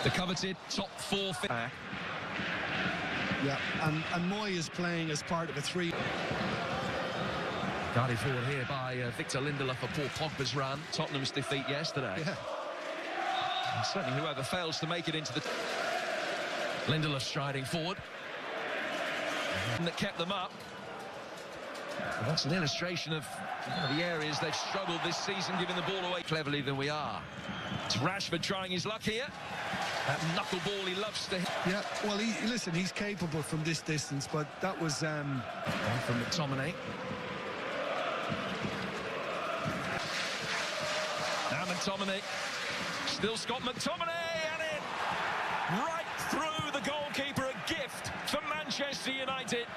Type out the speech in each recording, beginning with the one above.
The coveted top four. Yeah, and Moy is playing as part of a three. Guided forward here by Victor Lindelof for Paul Pogba's run. Tottenham's defeat yesterday. Yeah. And certainly whoever fails to make it into the... Lindelof striding forward. And that kept them up. Well, that's an illustration of the areas they've struggled this season, giving the ball away cleverly than we are. It's Rashford trying his luck here. That knuckleball he loves to hit. Yeah, well, listen, he's capable from this distance, but that was... From McTominay. Now McTominay. Still Scott McTominay, and in! Right through the goalkeeper, a gift for Manchester United.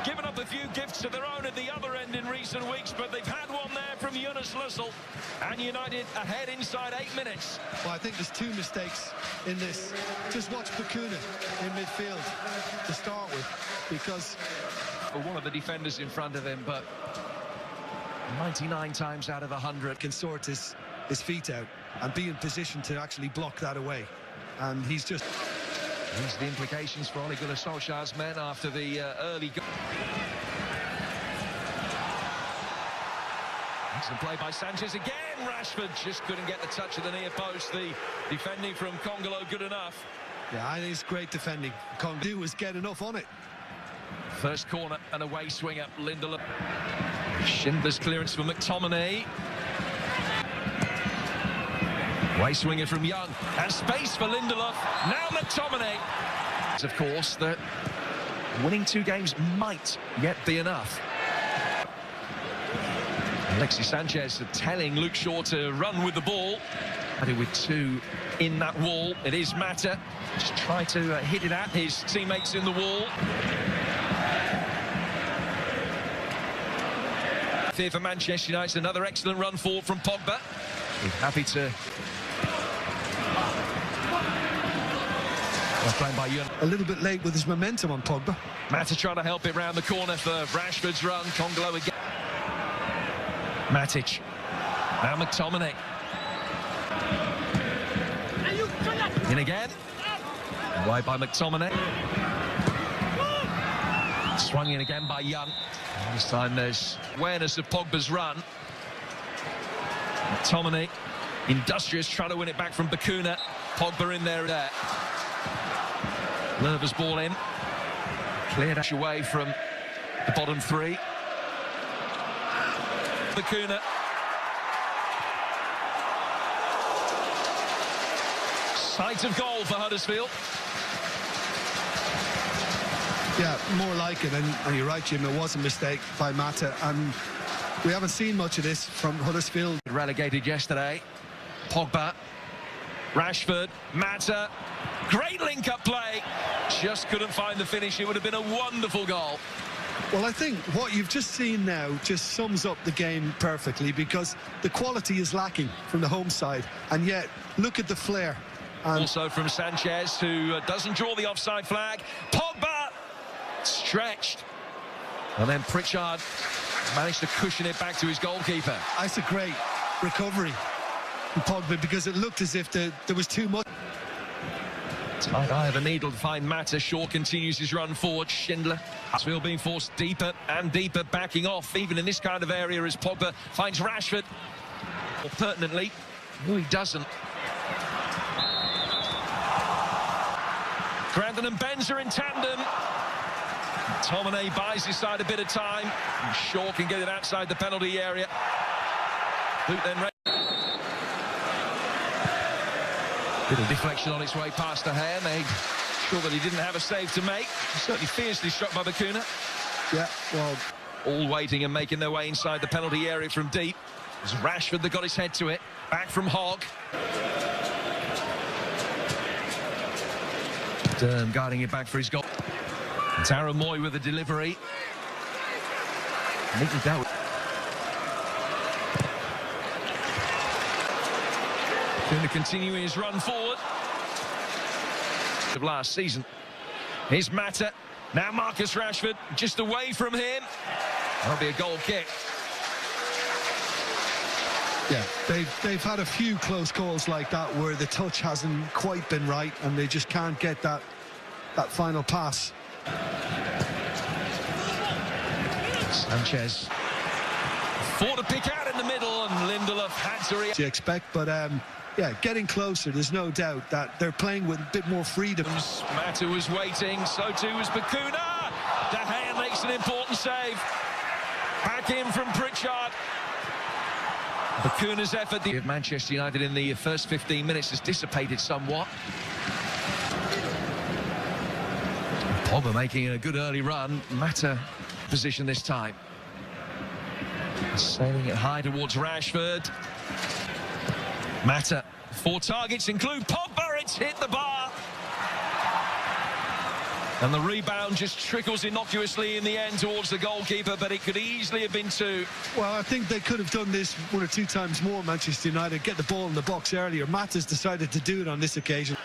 Given up a few gifts of their own at the other end in recent weeks, but they've had one there from Yunus Lussel. And United ahead inside 8 minutes. Well, I think there's two mistakes in this. Just watch Bakuna in midfield to start with, because... For one of the defenders in front of him, but 99 times out of 100 can sort his feet out and be in position to actually block that away. And he's just... These are the implications for Ole Gunnar Solskjaer's men after the early goal. Excellent play by Sanchez again. Rashford just couldn't get the touch of the near post. The defending from Congolo good enough. Yeah, I think it's great defending. Congolo was getting enough on it. First corner and away swinger, Lindelof. Schindler's clearance for McTominay. Way swinger from Young, and space for Lindelof. Now McTominay. Of course, that winning 2 games might yet be enough. Alexis Sanchez telling Luke Shaw to run with the ball. With 2 in that wall, it is Mata. Just try to hit it at his teammates in the wall. Here for Manchester United, another excellent run forward from Pogba. He's happy to... Playing by Yun. A little bit late with his momentum on Pogba. Mata trying to help it round the corner for Rashford's run. Congolo again. Matic. Now McTominay. In again. Wide by McTominay. Swung in again by Young. And this time there's awareness of Pogba's run. McTominay. Industrious trying to win it back from Bakuna. Pogba in there. Nervous ball in. Cleared away from the bottom 3. Bakuna. Sight of goal for Huddersfield. Yeah, more like it, and you're right, Jim, it was a mistake by Mata, and we haven't seen much of this from Huddersfield. Relegated yesterday. Pogba. Rashford. Mata. Great link-up play. Just couldn't find the finish. It would have been a wonderful goal. Well, I think what you've just seen now just sums up the game perfectly, because the quality is lacking from the home side, and yet look at the flair. And also from Sanchez, who doesn't draw the offside flag. Pogba stretched, and then Pritchard managed to cushion it back to his goalkeeper. That's a great recovery from Pogba, because it looked as if there was too much. Tight eye of a needle to find Mata. Shaw continues his run forward. Schindler. Huddersfield being forced deeper and deeper, backing off, even in this kind of area, as Pogba finds Rashford. Or pertinently, no, he doesn't. Grandin and Benz are in tandem. McTominay buys his side a bit of time. And Shaw can get it outside the penalty area. Boot then. Little deflection on its way past the hair, made sure that he didn't have a save to make. Certainly fiercely struck by Bakuna. Yeah, well... All waiting and making their way inside the penalty area from deep. It was Rashford that got his head to it. Back from Hogg. Durham guarding it back for his goal. Tara Moy with the delivery. Neatly dealt with. Going to continue his run forward of last season. Here's Mata. Now Marcus Rashford just away from him. That'll be a goal kick. Yeah, they've had a few close calls like that where the touch hasn't quite been right and they just can't get that final pass. Sanchez. 4 to pick out in the middle, and Lindelof had to react. You expect, but yeah, getting closer, there's no doubt that they're playing with a bit more freedom. Mata was waiting, so too was Bakuna. De Gea makes an important save. Back in from Pritchard. Bakuna's effort of Manchester United in the first 15 minutes has dissipated somewhat. Pogba making a good early run. Mata position this time. Sailing it high towards Rashford. Mata, 4 targets include Pogba. It's hit the bar. And the rebound just trickles innocuously in the end towards the goalkeeper, but it could easily have been 2. Well, I think they could have done this 1 or 2 times more, Manchester United, get the ball in the box earlier. Mata's decided to do it on this occasion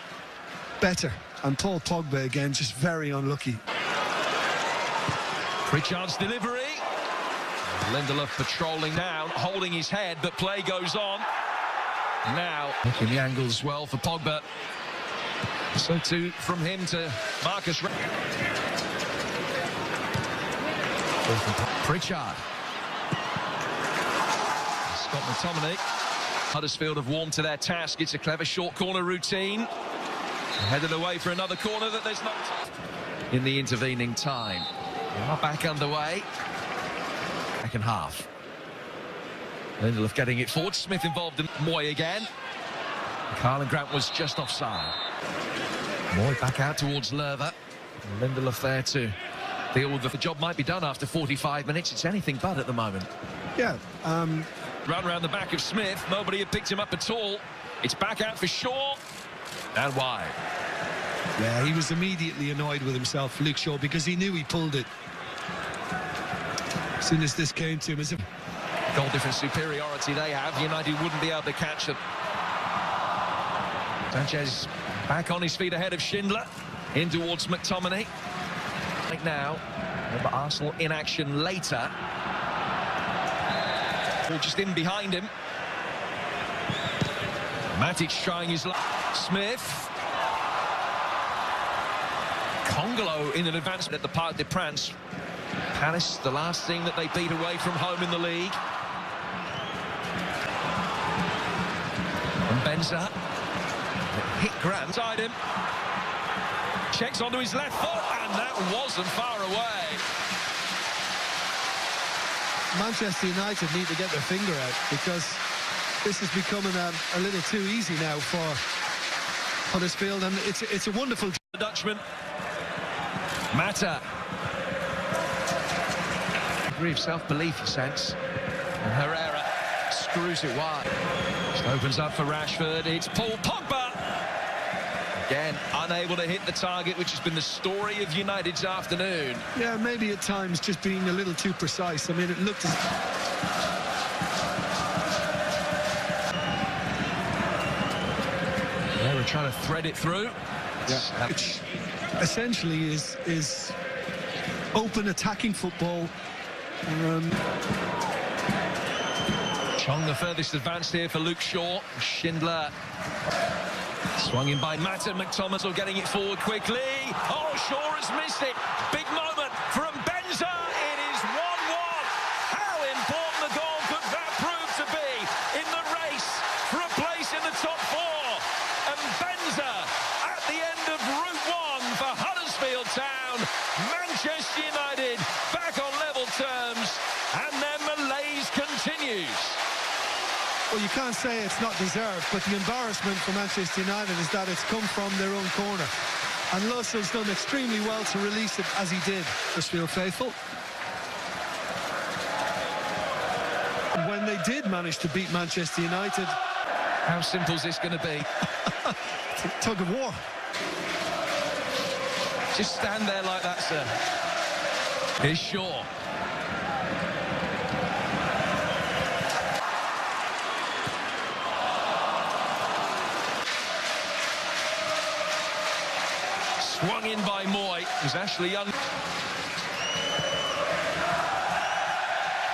better. And Paul Pogba, again, just very unlucky. Pritchard's delivery. Lindelof patrolling down, holding his head, but play goes on. Now, looking the angles well for Pogba. So too from him to Marcus. Pritchard. Scott McTominay. Huddersfield have warmed to their task. It's a clever short corner routine. Headed away for another corner that there's not in the intervening time. We are back underway. Second half. Lindelof getting it forward. Smith involved in Moy again. Carlin Grant was just offside. Moy back out towards Lerver. Lindelof there to deal with the job. Might be done after 45 minutes. It's anything but at the moment. Yeah. Run around the back of Smith. Nobody had picked him up at all. It's back out for Shaw. And wide. Yeah, he was immediately annoyed with himself, Luke Shaw, because he knew he pulled it. As soon as this came to him, as if goal difference superiority they have, United wouldn't be able to catch them. Sanchez back on his feet ahead of Schindler, in towards McTominay. Right now, but Arsenal in action later. Ball just in behind him. Matic trying his luck. Smith. Congolo in an advancement at the Parc des Princes. Palace, the last thing that they beat away from home in the league. And Benza. Hit Grant inside him. Checks onto his left foot, and that wasn't far away. Manchester United need to get their finger out, because this is becoming a little too easy now for Huddersfield, and it's a wonderful... The Dutchman. Mata. Degree of self-belief, you sense. And Herrera screws it wide. Just opens up for Rashford. It's Paul Pogba. Again, unable to hit the target, which has been the story of United's afternoon. Yeah, maybe at times just being a little too precise. I mean, it looked as... Yeah, we're trying to thread it through. Yeah. Which essentially is open attacking football. Chong the furthest advanced here for Luke Shaw. Schindler swung in by Mata. McTominay getting it forward quickly. Oh, Shaw has missed it. Big moment from Benza. It is 1-1. How important a goal could that prove to be in the race for a place in the top 4? And Benza at the end of Route 1 for Huddersfieldtown. Manchester United back on level terms, and their malaise continues. Well, you can't say it's not deserved, but the embarrassment for Manchester United is that it's come from their own corner. And Lussel's done extremely well to release it as he did. Huddersfield faithful. When they did manage to beat Manchester United... How simple is this going to be? It's a tug of war. Just stand there like that, sir. Here's Shaw. Swung in by Moy. It was Ashley Young.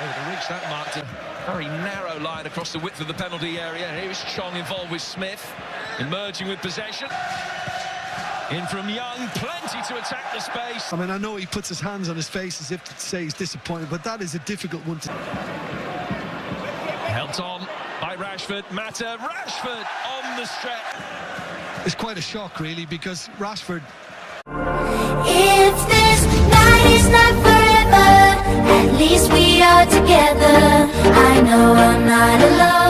Able to reach that mark to a very narrow line across the width of the penalty area. Here is Chong involved with Smith, emerging with possession. In from Young, plenty to attack the space. I mean, I know he puts his hands on his face as if to say he's disappointed, but that is a difficult one to... Helped on by Rashford. Mata, Rashford on the stretch. It's quite a shock, really, because Rashford... If this night is not forever, at least we are together. I know I'm not alone.